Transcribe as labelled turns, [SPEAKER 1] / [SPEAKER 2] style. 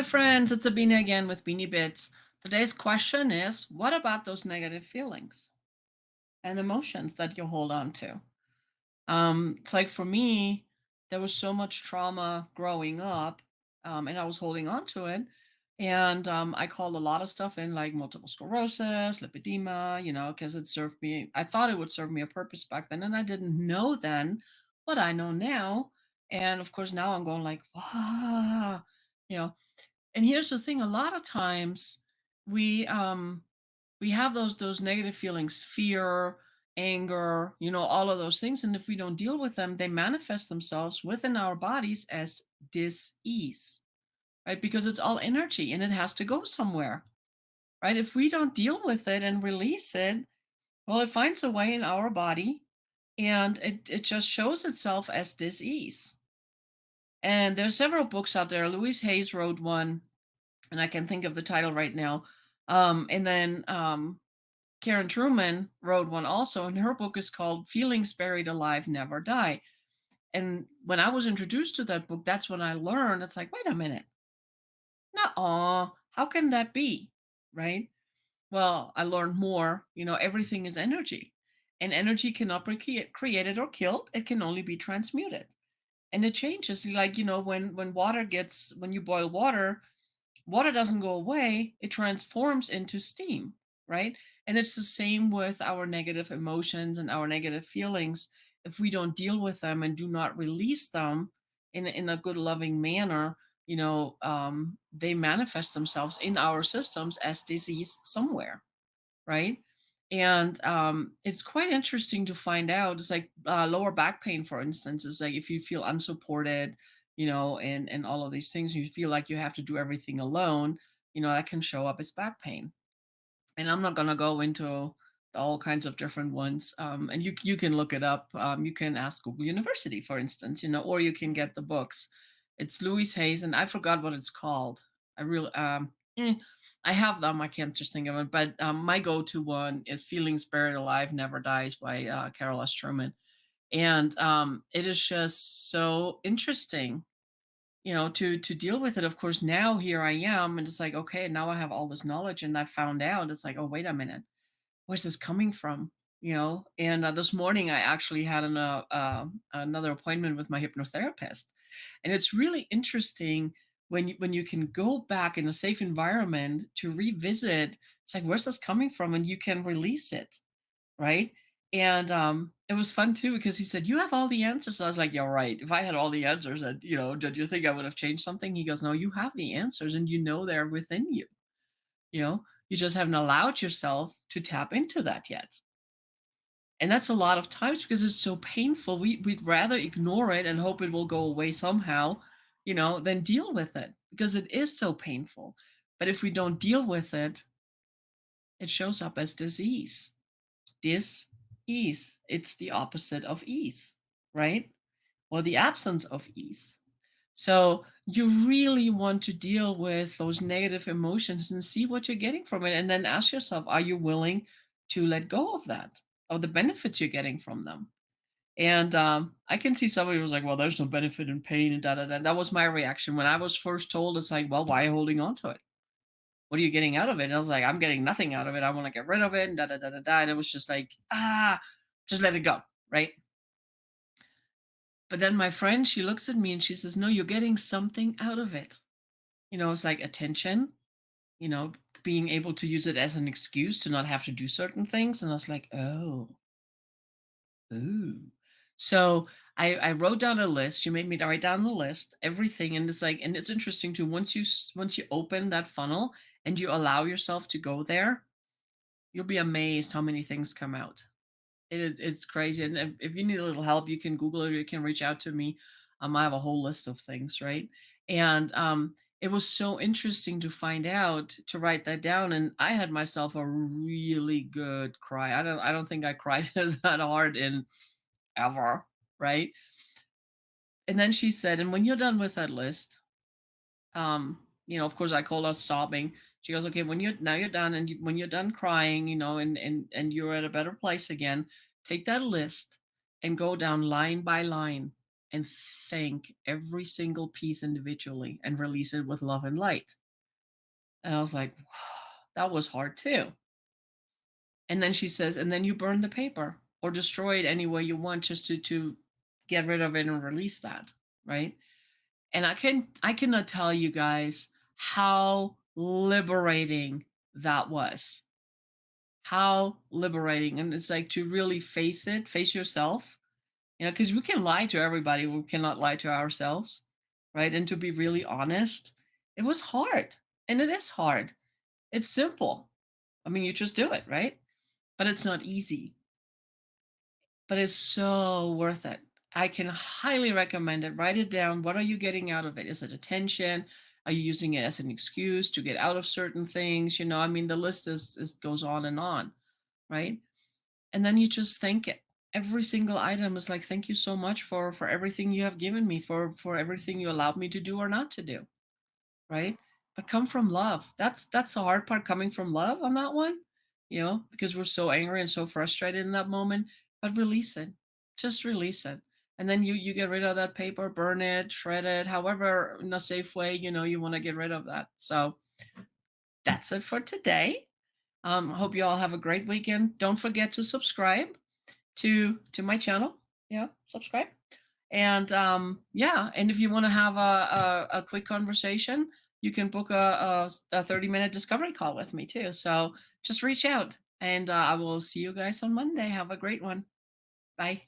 [SPEAKER 1] my friends, it's Abina again with Beanie Bits. Today's question is, what about those negative feelings and emotions that you hold on to? It's like for me, there was so much trauma growing up, and I was holding on to it. And I called a lot of stuff in, like multiple sclerosis, lipedema, because it served me. I thought it would serve me a purpose back then, and I didn't know then what I know now. And of course, now I'm going like, wow, you know. And here's the thing: a lot of times we um we have those negative feelings, fear, anger, all of those things, and if we don't deal with them, they manifest themselves within our bodies as dis-ease, right? Because it's all energy and it has to go somewhere, right? If we don't deal with it and release it, well, it finds a way in our body and it just shows itself as dis-ease. And there's several books out there. Louise Hayes wrote one, and I can think of the title right now. And then Karen Truman wrote one also, and her book is called Feelings Buried Alive Never Die. And when I was introduced to that book, that's when I learned it's like, wait a minute, nuh how can that be? Right? Well, I learned more. Everything is energy, and energy cannot be created or killed, it can only be transmuted. And it changes, like, when when you boil water, water doesn't go away, it transforms into steam, right? And it's the same with our negative emotions and our negative feelings. If we don't deal with them and do not release them in a good, loving manner, they manifest themselves in our systems as disease somewhere, right? And it's quite interesting to find out. It's like lower back pain, for instance, is like if you feel unsupported, and all of these things, you feel like you have to do everything alone. That can show up as back pain. And I'm not gonna go into all kinds of different ones. And you can look it up. You can ask Google University, for instance, or you can get the books. It's Louise Hayes, and I forgot what it's called. I really I have them. I can't just think of it. But my go-to one is "Feelings Buried Alive Never Dies" by Carol S. Truman, and it is just so interesting, to deal with it. Of course, now here I am, and it's like, okay, now I have all this knowledge, and I found out. It's like, oh, wait a minute, where's this coming from? And this morning I actually had another appointment with my hypnotherapist, and it's really interesting when you can go back in a safe environment to revisit. It's like, where's this coming from, and you can release it, right? And it was fun too because he said, "You have all the answers." So I was like, "You're right. If I had all the answers, and did you think I would have changed something?" He goes, "No, you have the answers, and they're within you. You just haven't allowed yourself to tap into that yet." And that's a lot of times because it's so painful. We'd rather ignore it and hope it will go away somehow, than deal with it because it is so painful. But if we don't deal with it, it shows up as disease. Dis-ease. It's the opposite of ease, right? Or the absence of ease. So you really want to deal with those negative emotions and see what you're getting from it. And then ask yourself, are you willing to let go of that, of the benefits you're getting from them? And I can see somebody was like, well, there's no benefit in pain and da da da. That was my reaction when I was first told. It's like, well, why are you holding on to it? What are you getting out of it? And I was like, I'm getting nothing out of it. I want to get rid of it and da da da da da. And it was just like, just let it go. Right. But then my friend, she looks at me and she says, no, you're getting something out of it. It's like attention, you know, being able to use it as an excuse to not have to do certain things. And I was like, oh, ooh. So I wrote down a list. You made me write down the list, everything. And it's like, and it's interesting too. Once you open that funnel and you allow yourself to go there, you'll be amazed how many things come out. It's crazy. And if you need a little help, you can Google it or you can reach out to me. I have a whole list of things, right? And it was so interesting to find out, to write that down. And I had myself a really good cry. I don't think I cried as that hard in ever, right? And then she said, and when you're done with that list, of course I called her sobbing. She goes, okay, you're done, and when you're done crying, and you're at a better place again, take that list and go down line by line. and thank every single piece individually and release it with love and light. And I was like, that was hard too. And then she says, and then you burn the paper or destroy it any way you want just to get rid of it and release that. Right. And I cannot tell you guys how liberating that was. How liberating. And it's like to really face it, face yourself, because we can lie to everybody. We cannot lie to ourselves. Right. And to be really honest, it was hard. And it is hard. It's simple. I mean, you just do it, right? But it's not easy, but it's so worth it. I can highly recommend it. Write it down. What are you getting out of it? Is it attention? Are you using it as an excuse to get out of certain things? I mean, the list is goes on, right? And then you just thank it. Every single item is like, thank you so much for everything you have given me, for everything you allowed me to do or not to do, right? But come from love. That's the hard part, coming from love on that one, because we're so angry and so frustrated in that moment. But release it. Just release it. And then you get rid of that paper, burn it, shred it, however in a safe way, you want to get rid of that. So that's it for today. I hope you all have a great weekend. Don't forget to subscribe to my channel. Yeah, subscribe. And yeah, and if you want to have a quick conversation, you can book a 30-minute discovery call with me too. So just reach out, and I will see you guys on Monday. Have a great one. Bye.